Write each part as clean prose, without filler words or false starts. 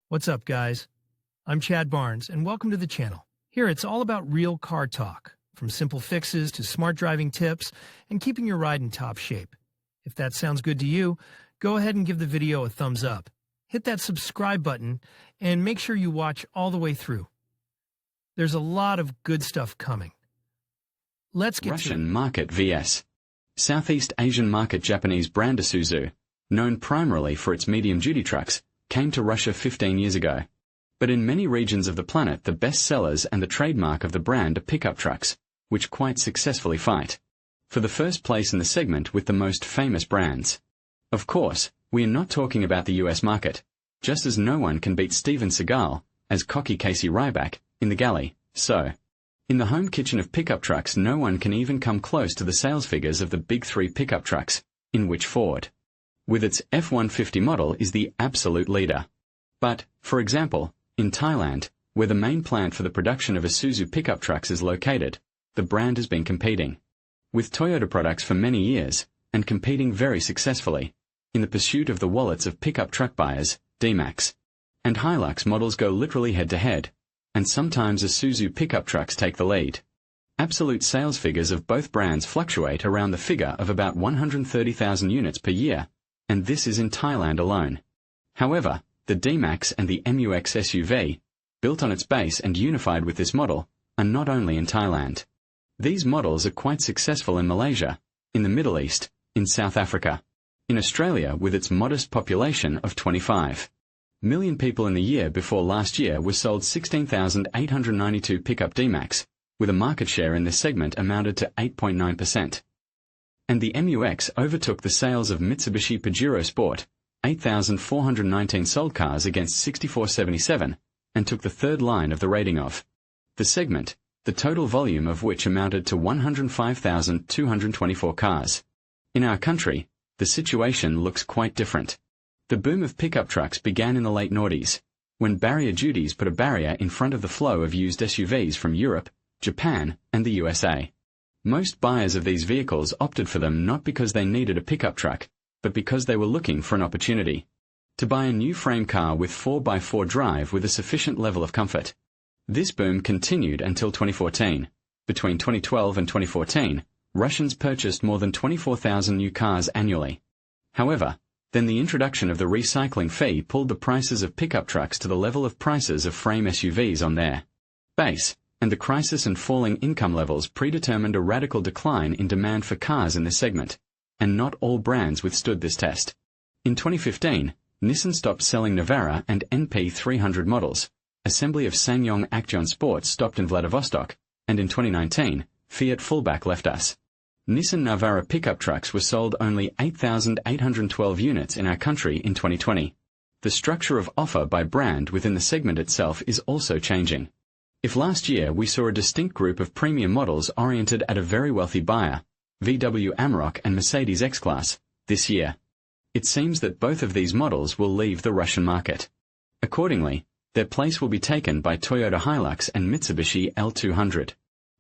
What's up, guys? I'm Chad Barnes, and welcome to the channel. Here, it's all about real car talk, from simple fixes to smart driving tips and keeping your ride in top shape. If that sounds good to you, go ahead and give the video a thumbs up. Hit that subscribe button and make sure you watch all the way through. There's a lot of good stuff coming. Let's get Russian market vs. Southeast Asian market. Japanese brand Isuzu, known primarily for its medium-duty trucks, came to Russia 15 years ago. But in many regions of the planet, the best sellers and the trademark of the brand are pickup trucks, which quite successfully fight for the first place in the segment with the most famous brands. Of course, we are not talking about the US market, just as no one can beat Steven Seagal, as cocky Casey Ryback, in the galley, so in the home kitchen of pickup trucks no one can even come close to the sales figures of the big three pickup trucks, in which Ford, with its F-150 model, is the absolute leader. But, for example, in Thailand, where the main plant for the production of Isuzu pickup trucks is located, the brand has been competing with Toyota products for many years, and competing very successfully in the pursuit of the wallets of pickup truck buyers. D-Max and Hilux models go literally head-to-head, and sometimes Isuzu pickup trucks take the lead. Absolute sales figures of both brands fluctuate around the figure of about 130,000 units per year, and this is in Thailand alone. However, the D-Max and the MUX SUV, built on its base and unified with this model, are not only in Thailand. These models are quite successful in Malaysia, in the Middle East, in South Africa, in Australia with its modest population of 25 million people. In the year before last year were sold 16,892 pickup D-Max, with a market share in this segment amounted to 8.9%. And the MUX overtook the sales of Mitsubishi Pajero Sport, 8,419 sold cars against 6,477, and took the third line of the rating of the segment, the total volume of which amounted to 105,224 cars. In our country, the situation looks quite different. The boom of pickup trucks began in the late noughties, when barrier duties put a barrier in front of the flow of used SUVs from Europe, Japan, and the USA. Most buyers of these vehicles opted for them not because they needed a pickup truck, but because they were looking for an opportunity to buy a new frame car with 4x4 drive with a sufficient level of comfort. This boom continued until 2014. Between 2012 and 2014, Russians purchased more than 24,000 new cars annually. However, then the introduction of the recycling fee pulled the prices of pickup trucks to the level of prices of frame SUVs on their base, and the crisis and falling income levels predetermined a radical decline in demand for cars in this segment, and not all brands withstood this test. In 2015, Nissan stopped selling Navara and NP300 models, assembly of SsangYong Action Sports stopped in Vladivostok, and in 2019, Fiat Fullback left us. Nissan Navara pickup trucks were sold only 8,812 units in our country in 2020. The structure of offer by brand within the segment itself is also changing. If last year we saw a distinct group of premium models oriented at a very wealthy buyer, VW Amarok and Mercedes X-Class, this year, it seems that both of these models will leave the Russian market. Accordingly, their place will be taken by Toyota Hilux and Mitsubishi L200.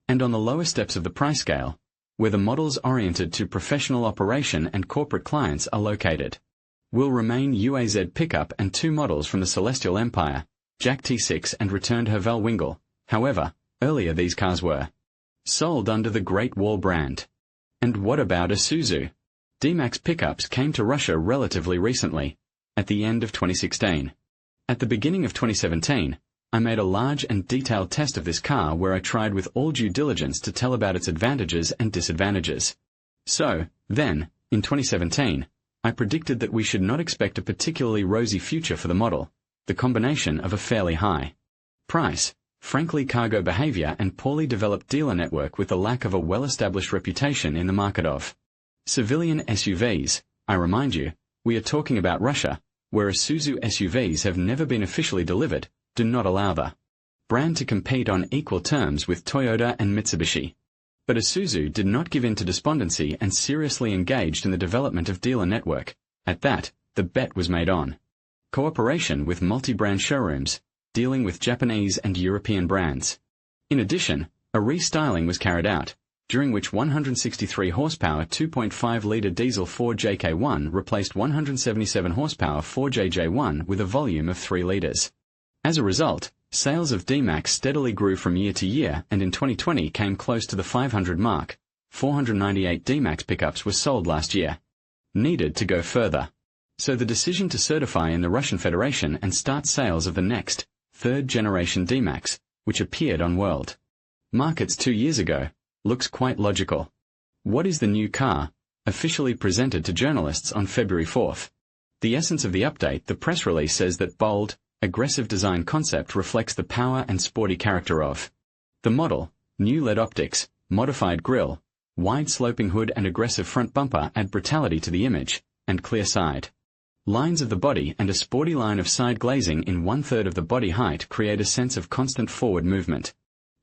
And on the lower steps of the price scale, where the models oriented to professional operation and corporate clients are located, will remain UAZ pickup and two models from the Celestial Empire, Jack T6 and returned Hervel Wingle. However, earlier these cars were sold under the Great Wall brand. And what about Isuzu? D-Max pickups came to Russia relatively recently, at the end of 2016. At the beginning of 2017, I made a large and detailed test of this car where I tried with all due diligence to tell about its advantages and disadvantages. So, then, in 2017, I predicted that we should not expect a particularly rosy future for the model, the combination of a fairly high price, frankly cargo behavior and poorly developed dealer network with the lack of a well-established reputation in the market of civilian SUVs. I remind you, we are talking about Russia, where Isuzu SUVs have never been officially delivered, do not allow the brand to compete on equal terms with Toyota and Mitsubishi. But Isuzu did not give in to despondency and seriously engaged in the development of dealer network. At that, the bet was made on cooperation with multi-brand showrooms, dealing with Japanese and European brands. In addition, a restyling was carried out, during which 163 horsepower 2.5-litre diesel Ford JK1 replaced 177 horsepower Ford JJ1 with a volume of 3 litres. As a result, sales of D-Max steadily grew from year to year and in 2020 came close to the 500 mark. 498 D-Max pickups were sold last year. Needed to go further. So the decision to certify in the Russian Federation and start sales of the next, third-generation D-Max, which appeared on World Markets 2 years ago, looks quite logical. What is the new car? Officially presented to journalists on February 4th. The essence of the update, the press release says that bold, aggressive design concept reflects the power and sporty character of the model. New LED optics, modified grille, wide sloping hood and aggressive front bumper add brutality to the image, and clear side lines of the body and a sporty line of side glazing in 1/3 of the body height create a sense of constant forward movement.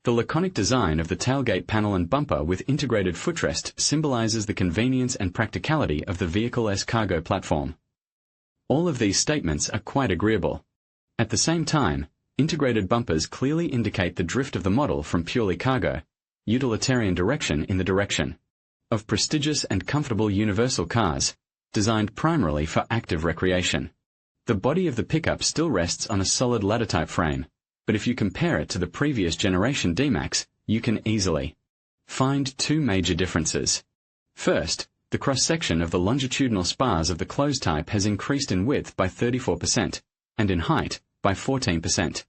The laconic design of the tailgate panel and bumper with integrated footrest symbolizes the convenience and practicality of the vehicle's cargo platform. All of these statements are quite agreeable. At the same time, integrated bumpers clearly indicate the drift of the model from purely cargo, utilitarian direction in the direction of prestigious and comfortable universal cars, designed primarily for active recreation. The body of the pickup still rests on a solid ladder-type frame, but if you compare it to the previous generation D-Max, you can easily find two major differences. First, the cross-section of the longitudinal spars of the closed type has increased in width by 34%, and in height, by 14%.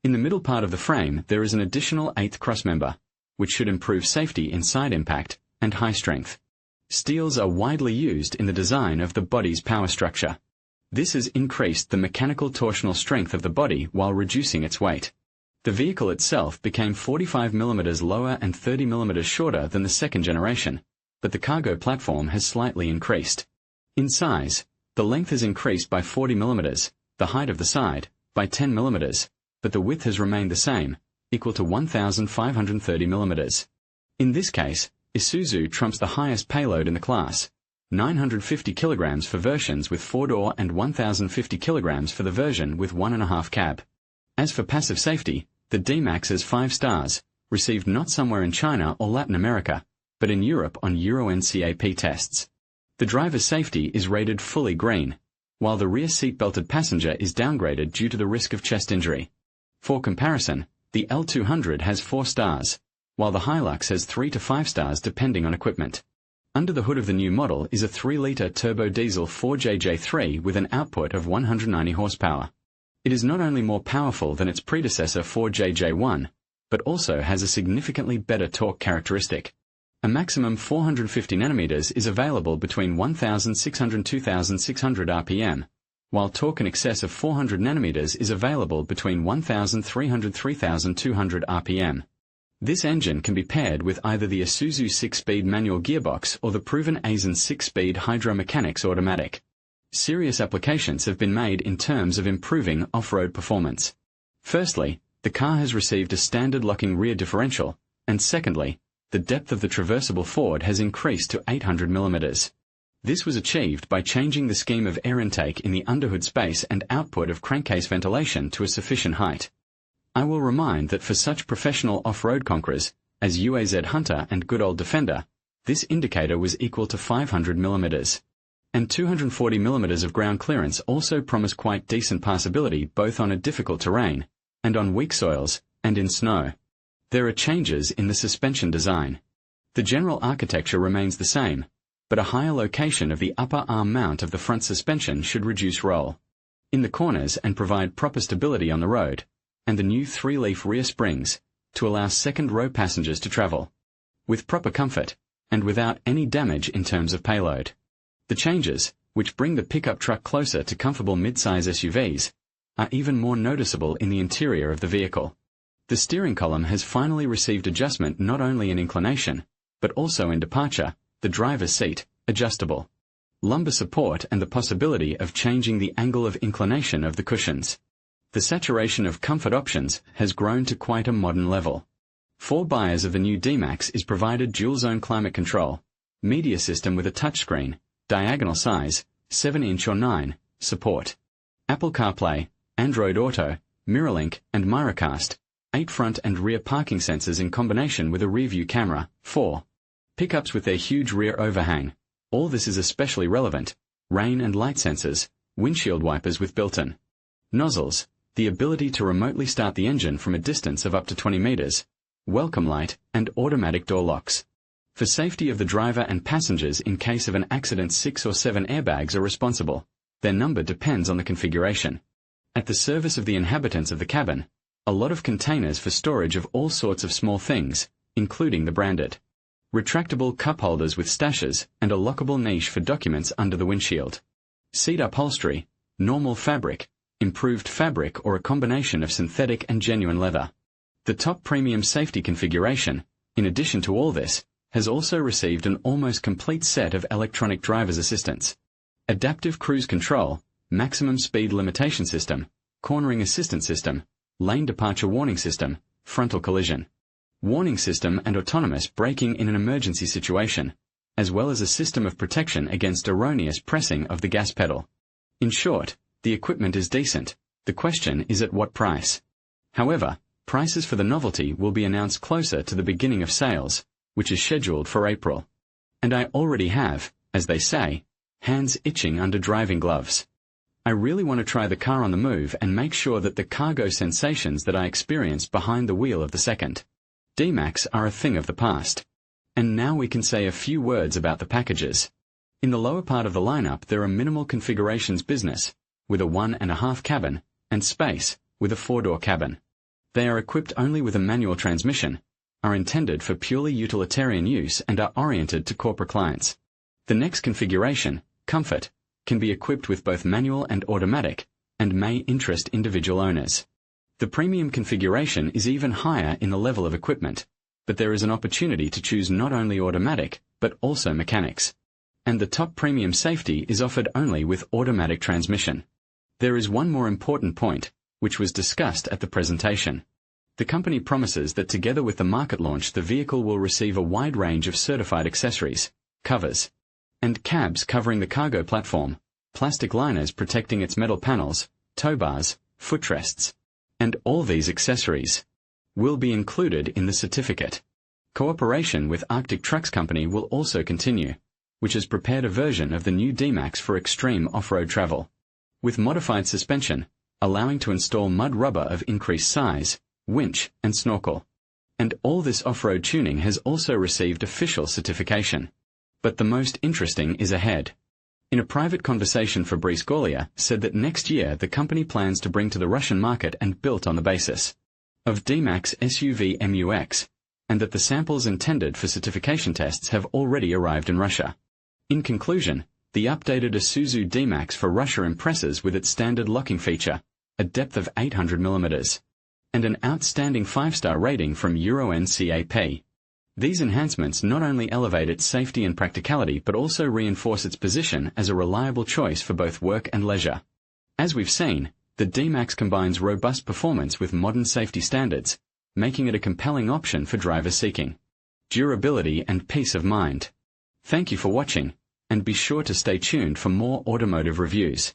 In the middle part of the frame there is an additional 8th crossmember, which should improve safety in side impact, and high strength. Steels are widely used in the design of the body's power structure. This has increased the mechanical torsional strength of the body while reducing its weight. The vehicle itself became 45 mm lower and 30 mm shorter than the second generation, but the cargo platform has slightly increased. In size, the length has increased by 40 mm, the height of the side, by 10 mm, but the width has remained the same, equal to 1,530 mm. In this case, Isuzu trumps the highest payload in the class, 950 kg for versions with 4-door and 1,050 kg for the version with 1.5 cab. As for passive safety, the D-Max has 5 stars, received not somewhere in China or Latin America, but in Europe on EuroNCAP tests. The driver's safety is rated fully green, while the rear seat-belted passenger is downgraded due to the risk of chest injury. For comparison, the L200 has 4 stars, while the Hilux has 3 to 5 stars depending on equipment. Under the hood of the new model is a 3-litre turbo diesel 4JJ3 with an output of 190 horsepower. It is not only more powerful than its predecessor 4JJ1, but also has a significantly better torque characteristic. A maximum 450 Nm is available between 1,600 and 2,600 RPM, while torque in excess of 400 Nm is available between 1,300 and 3,200 RPM. This engine can be paired with either the Isuzu 6-speed manual gearbox or the proven Aisin 6-speed hydromechanics automatic. Serious applications have been made in terms of improving off-road performance. Firstly, the car has received a standard locking rear differential, and secondly, the depth of the traversable forward has increased to 800 mm. This was achieved by changing the scheme of air intake in the underhood space and output of crankcase ventilation to a sufficient height. I will remind that for such professional off-road conquerors, as UAZ Hunter and Good Old Defender, this indicator was equal to 500 mm. And 240 mm of ground clearance also promise quite decent passability both on a difficult terrain, and on weak soils, and in snow. There are changes in the suspension design. The general architecture remains the same, but a higher location of the upper arm mount of the front suspension should reduce roll in the corners and provide proper stability on the road, and the new 3-leaf rear springs, to allow second-row passengers to travel with proper comfort, and without any damage in terms of payload. The changes, which bring the pickup truck closer to comfortable mid-size SUVs, are even more noticeable in the interior of the vehicle. The steering column has finally received adjustment not only in inclination, but also in departure, the driver's seat, adjustable lumbar support and the possibility of changing the angle of inclination of the cushions. The saturation of comfort options has grown to quite a modern level. For buyers of the new D-Max is provided dual-zone climate control, media system with a touchscreen, diagonal size, 7-inch or 9, support Apple CarPlay, Android Auto, MirrorLink and Miracast, 8 front and rear parking sensors in combination with a rear-view camera, 4 pickups with their huge rear overhang. All this is especially relevant, rain and light sensors, windshield wipers with built-in nozzles, the ability to remotely start the engine from a distance of up to 20 meters, welcome light, and automatic door locks. For safety of the driver and passengers in case of an accident, 6 or 7 airbags are responsible. Their number depends on the configuration. At the service of the inhabitants of the cabin, a lot of containers for storage of all sorts of small things, including the branded. Retractable cup holders with stashes and a lockable niche for documents under the windshield. Seat upholstery, normal fabric, improved fabric or a combination of synthetic and genuine leather. The top premium safety configuration, in addition to all this, has also received an almost complete set of electronic driver's assistance. Adaptive cruise control, maximum speed limitation system, cornering assistance system, lane departure warning system, frontal collision warning system and autonomous braking in an emergency situation, as well as a system of protection against erroneous pressing of the gas pedal. In short, the equipment is decent. The question is at what price. However, prices for the novelty will be announced closer to the beginning of sales, which is scheduled for April. And I already have, as they say, hands itching under driving gloves. I really want to try the car on the move and make sure that the cargo sensations that I experienced behind the wheel of the second D-Max are a thing of the past. And now we can say a few words about the packages. In the lower part of the lineup there are minimal configurations business, with a 1.5 cabin, and space, with a 4-door cabin. They are equipped only with a manual transmission, are intended for purely utilitarian use and are oriented to corporate clients. The next configuration, Comfort, can be equipped with both manual and automatic, and may interest individual owners. The premium configuration is even higher in the level of equipment, but there is an opportunity to choose not only automatic, but also mechanics. And the top premium safety is offered only with automatic transmission. There is one more important point, which was discussed at the presentation. The company promises that together with the market launch the vehicle will receive a wide range of certified accessories, covers, and cabs covering the cargo platform, plastic liners protecting its metal panels, tow bars, footrests, and all these accessories will be included in the certificate. Cooperation with Arctic Trucks Company will also continue, which has prepared a version of the new D-Max for extreme off-road travel, with modified suspension, allowing to install mud rubber of increased size, winch, and snorkel. And all this off-road tuning has also received official certification. But the most interesting is ahead. In a private conversation, Fabrice Gorlia said that next year the company plans to bring to the Russian market and built on the basis of D-Max SUV MUX, and that the samples intended for certification tests have already arrived in Russia. In conclusion, the updated Isuzu D-Max for Russia impresses with its standard locking feature, a depth of 800 mm, and an outstanding 5-star rating from EuroNCAP. These enhancements not only elevate its safety and practicality but also reinforce its position as a reliable choice for both work and leisure. As we've seen, the D-Max combines robust performance with modern safety standards, making it a compelling option for drivers seeking durability and peace of mind. Thank you for watching, and be sure to stay tuned for more automotive reviews.